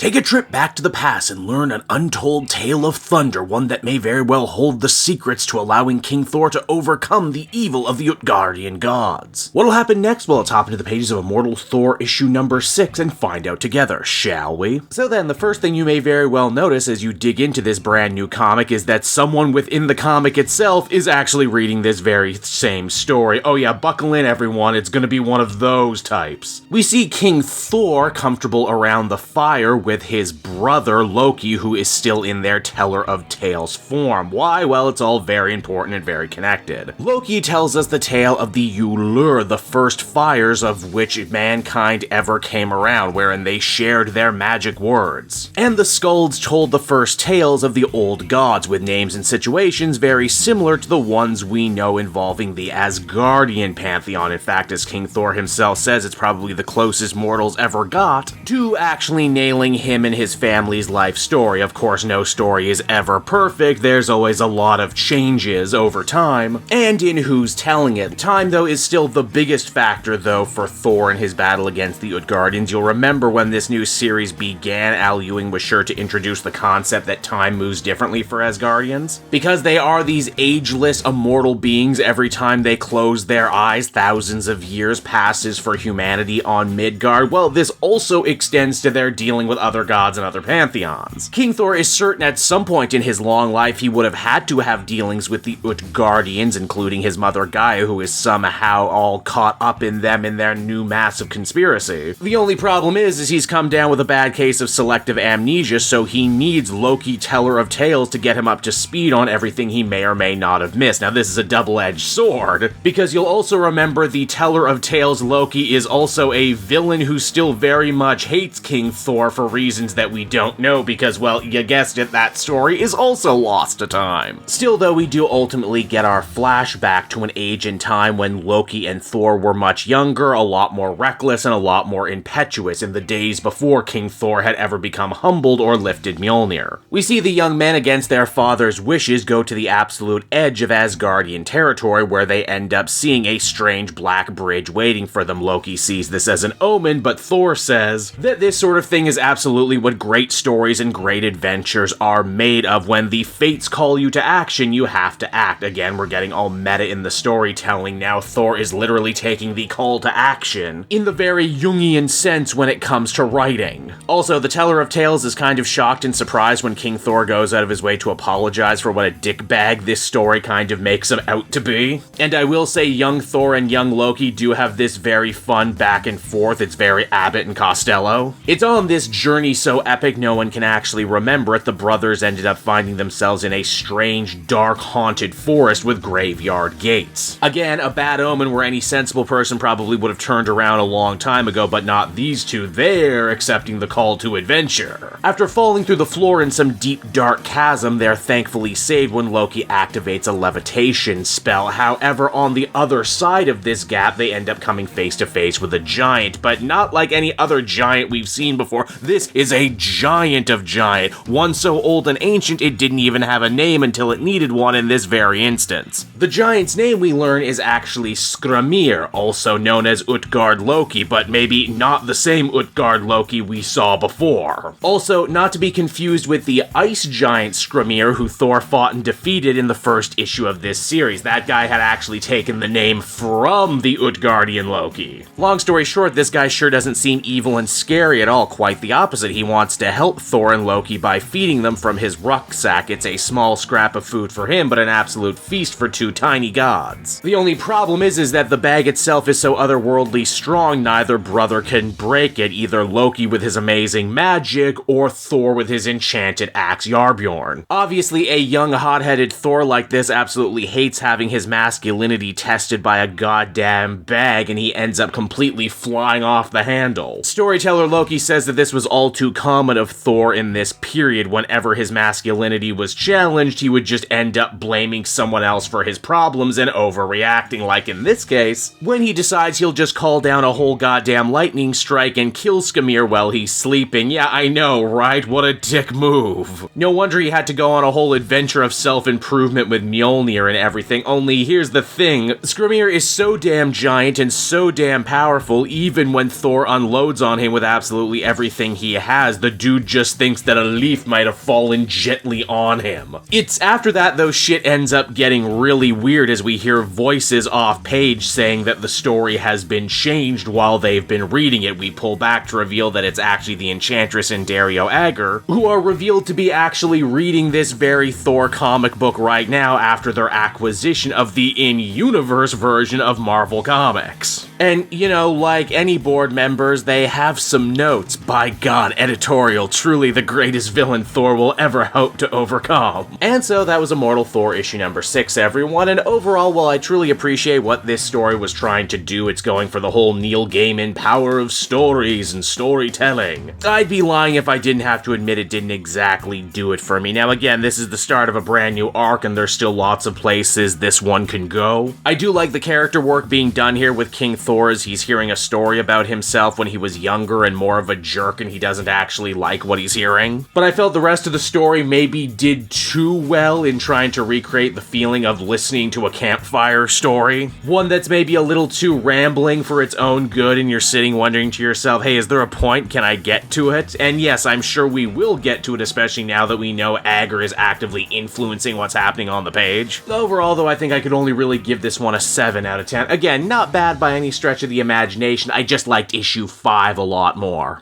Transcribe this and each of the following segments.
Take a trip back to the past and learn an untold tale of thunder, one that may very well hold the secrets to allowing King Thor to overcome the evil of the Utgardian gods. What'll happen next? Well, let's hop into the pages of Immortal Thor issue number 6 and find out together, shall we? So then, the first thing you may very well notice as you dig into this brand new comic is that someone within the comic itself is actually reading this very same story. Oh yeah, buckle in everyone, it's gonna be one of those types. We see King Thor comfortable around the fire with his brother Loki, who is still in their Teller of Tales form. Why? Well, it's all very important and very connected. Loki tells us the tale of the Ulur, the first fires of which mankind ever came around, wherein they shared their magic words. And the Skalds told the first tales of the old gods, with names and situations very similar to the ones we know involving the Asgardian pantheon. In fact, as King Thor himself says, it's probably the closest mortals ever got to actually nailing him and his family's life story. Of course, no story is ever perfect, there's always a lot of changes over time, and in who's telling it. Time, though, is still the biggest factor, though, for Thor and his battle against the Utgardians. You'll remember when this new series began, Al Ewing was sure to introduce the concept that time moves differently for Asgardians. Because they are these ageless, immortal beings, every time they close their eyes, thousands of years passes for humanity on Midgard. Well, this also extends to their dealing with other gods and other pantheons. King Thor is certain at some point in his long life he would have had to have dealings with the Utgardians, including his mother Gaia, who is somehow all caught up in them in their new massive conspiracy. The only problem is he's come down with a bad case of selective amnesia, so he needs Loki, Teller of Tales, to get him up to speed on everything he may or may not have missed. Now, this is a double-edged sword, because you'll also remember the Teller of Tales Loki is also a villain who still very much hates King Thor for reasons that we don't know, because, well, you guessed it, that story is also lost to time. Still, though, we do ultimately get our flashback to an age in time when Loki and Thor were much younger, a lot more reckless, and a lot more impetuous in the days before King Thor had ever become humbled or lifted Mjolnir. We see the young men, against their father's wishes, go to the absolute edge of Asgardian territory, where they end up seeing a strange black bridge waiting for them. Loki sees this as an omen, but Thor says that this sort of thing is absolutely what great stories and great adventures are made of. When the fates call you to action, you have to act. Again, we're getting all meta in the storytelling now. Thor is literally taking the call to action in the very Jungian sense when it comes to writing. Also, the Teller of Tales is kind of shocked and surprised when King Thor goes out of his way to apologize for what a dickbag this story kind of makes him out to be. And I will say, young Thor and young Loki do have this very fun back and forth. It's very Abbott and Costello. It's on this journey so epic no one can actually remember it. The brothers ended up finding themselves in a strange, dark, haunted forest with graveyard gates. Again, a bad omen where any sensible person probably would have turned around a long time ago, but not these two. They're accepting the call to adventure. After falling through the floor in some deep, dark chasm, they're thankfully saved when Loki activates a levitation spell. However, on the other side of this gap, they end up coming face to face with a giant, but not like any other giant we've seen before. This is a giant of giant, one so old and ancient it didn't even have a name until it needed one in this very instance. The giant's name, we learn, is actually Skramir, also known as Utgard Loki, but maybe not the same Utgard Loki we saw before. Also, not to be confused with the ice giant Skramir, who Thor fought and defeated in the first issue of this series. That guy had actually taken the name from the Utgardian Loki. Long story short, this guy sure doesn't seem evil and scary at all, quite the opposite. He wants to help Thor and Loki by feeding them from his rucksack. It's a small scrap of food for him, but an absolute feast for two tiny gods. The only problem is that the bag itself is so otherworldly strong, neither brother can break it, either Loki with his amazing magic, or Thor with his enchanted axe Yarbjorn. Obviously, a young hot-headed Thor like this absolutely hates having his masculinity tested by a goddamn bag, and he ends up completely flying off the handle. Storyteller Loki says that this was all too common of Thor in this period. Whenever his masculinity was challenged, he would just end up blaming someone else for his problems and overreacting, like in this case, when he decides he'll just call down a whole goddamn lightning strike and kill Skramir while he's sleeping. Yeah, I know, right? What a dick move. No wonder he had to go on a whole adventure of self-improvement with Mjolnir and everything, only here's the thing, Skramir is so damn giant and so damn powerful, even when Thor unloads on him with absolutely everything he he has, the dude just thinks that a leaf might have fallen gently on him. It's after that, though, shit ends up getting really weird as we hear voices off page saying that the story has been changed while they've been reading it. We pull back to reveal that it's actually the Enchantress and Dario Agger, who are revealed to be actually reading this very Thor comic book right now after their acquisition of the in-universe version of Marvel Comics. And, you know, like any board members, they have some notes. By God, editorial, truly the greatest villain Thor will ever hope to overcome. And so that was Immortal Thor issue number 6, everyone, and overall, while I truly appreciate what this story was trying to do, it's going for the whole Neil Gaiman power of stories and storytelling. I'd be lying if I didn't have to admit it didn't exactly do it for me. Now again, this is the start of a brand new arc, and there's still lots of places this one can go. I do like the character work being done here with King Thor, as he's hearing a story about himself when he was younger and more of a jerk and he doesn't actually like what he's hearing. But I felt the rest of the story maybe did too well in trying to recreate the feeling of listening to a campfire story. One that's maybe a little too rambling for its own good, and you're sitting wondering to yourself, hey, is there a point? Can I get to it? And yes, I'm sure we will get to it, especially now that we know Agger is actively influencing what's happening on the page. Overall, though, I think I could only really give this one a 7 out of 10. Again, not bad by any stretch of the imagination, I just liked issue 5 a lot more.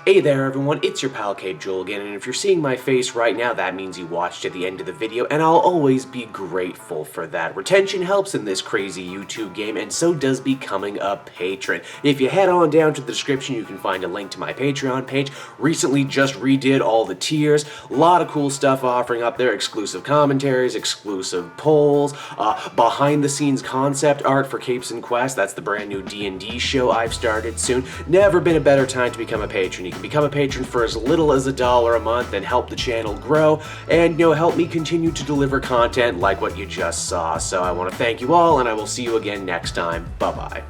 Hey there everyone, it's your pal Cape Joel again, and if you're seeing my face right now, that means you watched to the end of the video, and I'll always be grateful for that. Retention helps in this crazy YouTube game, and so does becoming a patron. If you head on down to the description, you can find a link to my Patreon page. Recently just redid all the tiers, a lot of cool stuff offering up there, exclusive commentaries, exclusive polls, behind the scenes concept art for Capes and Quest, that's the brand new D&D show I've started soon. Never been a better time to become a patron. You can become a patron for as little as $1 a month and help the channel grow and, you know, help me continue to deliver content like what you just saw. So I want to thank you all, and I will see you again next time. Bye-bye.